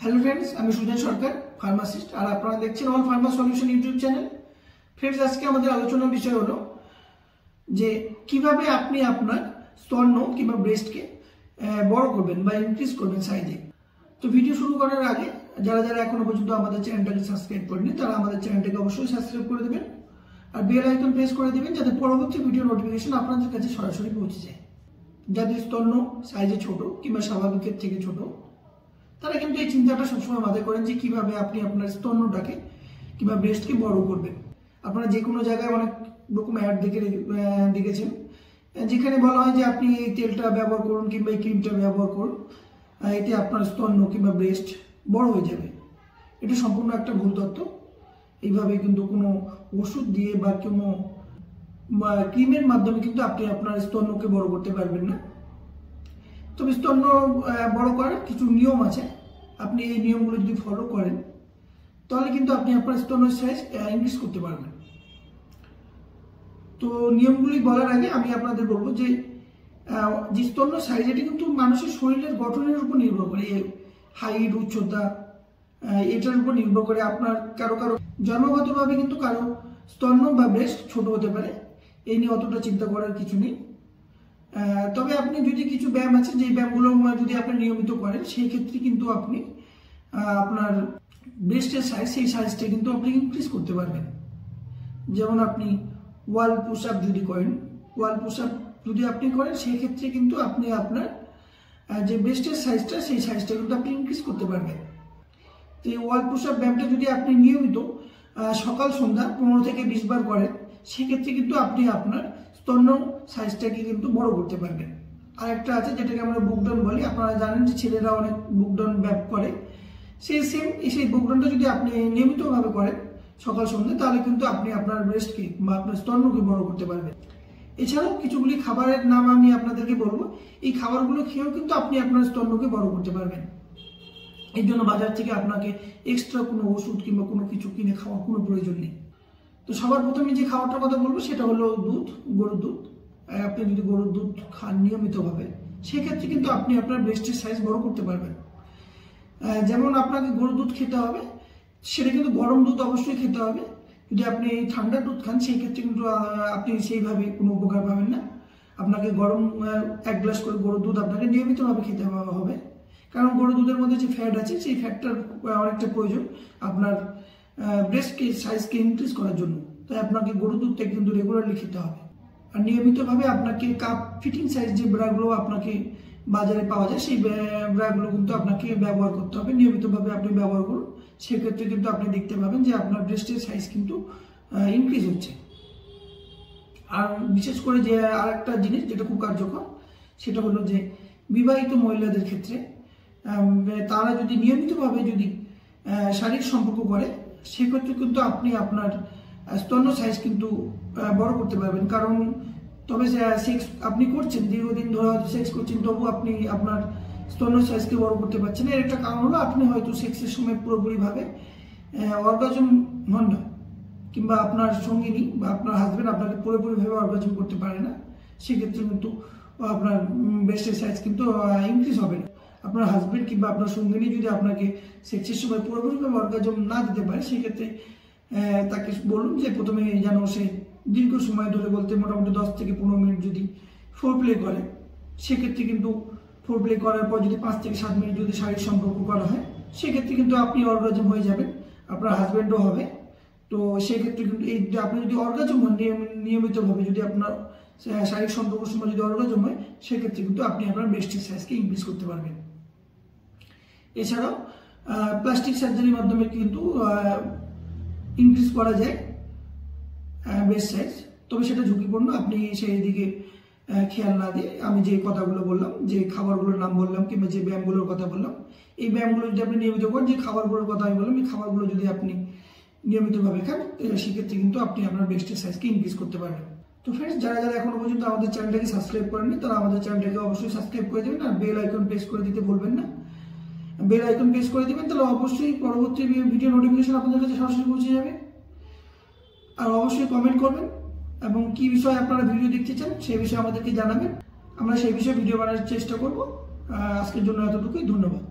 Hello friends আমি সুজন সরকার pharmacist আর আপনারা দেখছেন all Pharma solution YouTube channel. Friends আজকে আমাদের আলোচনার বিষয় হলো যে কিভাবে আপনি আপনার স্তন্য কিংবা ব্রেস্টকে বড় করবেন বা ইনক্রিজ করবেন সাইজে। তো ভিডিও শুরু করার আগে যারা যারা এখনো পর্যন্ত আমাদের চ্যানেলটাকে সাবস্ক্রাইব করেননি তারা আমাদের চ্যানেলটাকে অবশ্যই সাবস্ক্রাইব করে দেবেন আর বেল আইকন প্রেস করে দিবেন যাতে পরবর্তী ভিডিও নোটিফিকেশন আপনাদের কাছে সরাসরি পৌঁছে যায়। যাদের স্তন্য সাইজে ছোট কিংবা স্বাভাবিকের থেকে ছোট তারা কিন্তু এই চিন্তাটা সবসময় মাথায় করেন যে কিভাবে আপনি আপনার স্তন্যটাকে কিংবা ব্রেস্টকে বড় করবেন। আপনারা যে কোনো জায়গায় অনেক রকম অ্যাড দেখেছেন যেখানে বলা হয় যে আপনি এই তেলটা ব্যবহার করুন কিংবা এই ক্রিমটা ব্যবহার করুন, এতে আপনার স্তন্য কিংবা ব্রেস্ট বড় হয়ে যাবে। এটা সম্পূর্ণ একটা ভুল তথ্য। এইভাবে কিন্তু কোনো ওষুধ দিয়ে বা কোনো ক্রিমের মাধ্যমে কিন্তু আপনি আপনার স্তন্যকে বড় করতে পারবেন না। তবে স্তন্য বড় করার কিছু নিয়ম আছে, আপনি এই নিয়মগুলো যদি ফলো করেন তাহলে কিন্তু আপনি আপনার স্তন্যের সাইজ ইনক্রিজ করতে পারবেন। তো নিয়মগুলি বলার আগে আমি আপনাদের বলবো যে স্তন্য সাইজ এটি কিন্তু মানুষের শরীরের গঠনের উপর নির্ভর করে, হাইট উচ্চতা এটার উপর নির্ভর করে। আপনার কারো কারো জন্মগতভাবে কিন্তু কারো স্তন্য বা ব্রেস্ট ছোট হতে পারে, এই নিয়ে অতটা চিন্তা করার কিছু নেই। তবে আপনি যদি কিছু ব্যায়াম আছে যে ব্যায়ামগুলো যদি আপনি নিয়মিত করেন সেই ক্ষেত্রে কিন্তু আপনি আপনার ব্রেস্টের সাইজ সেই সাইজটা কিন্তু আপনি ইনক্রিজ করতে পারবেন। যেমন আপনি ওয়াল পুশ আপ যদি করেন, ওয়াল পুশ আপ যদি আপনি করেন সেই ক্ষেত্রে কিন্তু আপনি আপনার যে ব্রেস্টের সাইজটা সেই সাইজটা কিন্তু আপনি ইনক্রিজ করতে পারবেন। তো এই ওয়াল পুশ আপ ব্যায়ামটা যদি আপনি নিয়মিত সকাল সন্ধ্যা 15 থেকে 20 বার করেন সেক্ষেত্রে কিন্তু আপনি আপনার স্তন্য সাইজটাকে কিন্তু বড় করতে পারবেন। আর একটা আছে যেটাকে আমরা বুকডাউন বলি, আপনারা জানেন যে ছেলেরা অনেক বুকডাউন ব্যায়াম করে, সেই বুকডাউনটা যদি আপনি নিয়মিতভাবে করেন সকাল সন্ধ্যা তাহলে কিন্তু আপনি আপনার ব্রেস্টকে বা আপনার স্তন্যকে বড় করতে পারবেন। এছাড়াও কিছুগুলি খাবারের নাম আমি আপনাদেরকে বলবো, এই খাবারগুলো খেয়েও কিন্তু আপনি আপনার স্তন্যকে বড় করতে পারবেন। এর জন্য বাজার থেকে আপনাকে এক্সট্রা কোনো ওষুধ কিংবা কোনো কিছু কিনে খাওয়ার কোনো প্রয়োজন নেই। তো সবার প্রথমে যে খাবারটার কথা বলবো সেটা হলো দুধ, গরুর দুধ। আপনি যদি গরুর দুধ খান নিয়মিতভাবে সেক্ষেত্রে কিন্তু আপনি আপনার ব্রেস্টের সাইজ বড় করতে পারবেন। যেমন আপনাকে গরুর দুধ খেতে হবে, সেটা কিন্তু গরম দুধ অবশ্যই খেতে হবে। যদি আপনি ঠান্ডা দুধ খান সেই ক্ষেত্রে কিন্তু আপনি সেইভাবে কোনো উপকার পাবেন না। আপনাকে গরম 1 গ্লাস করে গরুর দুধ আপনাকে নিয়মিতভাবে খেতে হবে, কারণ গরুর দুধের মধ্যে যে ফ্যাট আছে সেই ফ্যাটটার অনেকটা প্রয়োজন আপনার ব্রেস্টকে সাইজকে ইনক্রিজ করার জন্য। তাই আপনাকে গরুর দুধটা কিন্তু রেগুলারলি খেতে হবে। আর নিয়মিতভাবে আপনাকে কাপ ফিটিং সাইজ যে ব্রাগুলো আপনাকে বাজারে পাওয়া যায় সেই ব্রাগুলো কিন্তু আপনাকে ব্যবহার করতে হবে। নিয়মিতভাবে আপনি ব্যবহার করুন, সেক্ষেত্রে কিন্তু আপনি দেখতে পাবেন যে আপনার ব্রেস্টের সাইজ কিন্তু ইনক্রিজ হচ্ছে। আর বিশেষ করে যে আরেকটা জিনিস যেটা খুব কার্যকর সেটা হলো যে বিবাহিত মহিলাদের ক্ষেত্রে তারা যদি নিয়মিতভাবে যদি শারীরিক সম্পর্ক করে সেক্ষেত্রে কিন্তু আপনি আপনার স্তন্য সাইজ কিন্তু বড় করতে পারবেন। কারণ তবে সেক্স আপনি করছেন, দীর্ঘদিন ধরে হয়তো সেক্স করছেন, তবু আপনি আপনার স্তন্য সাইজকে বড় করতে পারছেন। এর একটা কারণ হলো আপনি হয়তো সেক্সের সময় পুরোপুরিভাবে অর্গাজম হন না, কিংবা আপনার সঙ্গিনী বা আপনার হাজব্যান্ড আপনাকে পুরোপুরিভাবে অর্গাজম করতে পারে না। সেক্ষেত্রে কিন্তু আপনার ব্রেস্টের সাইজ কিন্তু ইনক্রিজ হবে না। আপনার হাজব্যান্ড কিংবা আপনার সঙ্গিনী যদি আপনাকে সেক্সের সময় পুরোপুরিভাবে অর্গাজম না দিতে পারে সেক্ষেত্রে তাকে বলুন যে প্রথমে যেন সে দীর্ঘ সময় ধরে, বলতে মোটামুটি 10 থেকে 15 মিনিট যদি ফোর প্লে করে, সেক্ষেত্রে কিন্তু ফোর প্লে করার পর যদি 5 থেকে 7 মিনিট যদি শারীরিক সম্পর্ক করা হয় সেক্ষেত্রে কিন্তু আপনি অর্গাজম হয়ে যাবেন, আপনার হাজব্যান্ডও হবে। তো সেক্ষেত্রে কিন্তু এই আপনি যদি অর্গাজম হন নিয়মিতভাবে, যদি আপনার শারীরিক সম্পর্কের সময় যদি অর্গাজম হয় সেক্ষেত্রে কিন্তু আপনি আপনার ব্রেস্টের সাইজকে ইনক্রিজ করতে পারবেন। এছাড়াও প্লাস্টিক সার্জারির মাধ্যমে কিন্তু ইনক্রিজ করা যায় ব্রেস্ট সাইজ, তবে সেটা ঝুঁকিপূর্ণ। আপনি সেই দিকে খেয়াল না দিয়ে আমি যে কথাগুলো বললাম, যে খাবারগুলোর নাম বললাম কিংবা যে ব্যায়ামগুলোর কথা বললাম, এই ব্যায়ামগুলো যদি আপনি নিয়মিত করেন, যে খাবারগুলোর কথা আমি বললাম এই খাবারগুলো যদি আপনি নিয়মিতভাবে খান সেক্ষেত্রে কিন্তু আপনি আপনার ব্রেস্টের সাইজকে ইনক্রিজ করতে পারবেন। তো ফ্রেন্ডস, যারা যারা এখনো পর্যন্ত আমাদের চ্যানেলটাকে সাবস্ক্রাইব করেননি তারা আমাদের চ্যানেলটাকে অবশ্যই সাবস্ক্রাইব করে দেবেন আর বেল আইকন প্রেস করে দিতে ভুলবেন না। বেল আইকন প্রেস করে দিবেন, তাহলে অবশ্যই পরবর্তী ভিডিও নোটিফিকেশন আপনাদের কাছে সরাসরি পৌঁছে যাবে। আর অবশ্যই কমেন্ট করবেন এবং কি বিষয়ে আপনারা ভিডিও দেখতে চান সেই বিষয়ে আমাদেরকে জানাবেন, আমরা সেই বিষয়ে ভিডিও বানানোর চেষ্টা করব। আজকের জন্য এতটুকুই, ধন্যবাদ।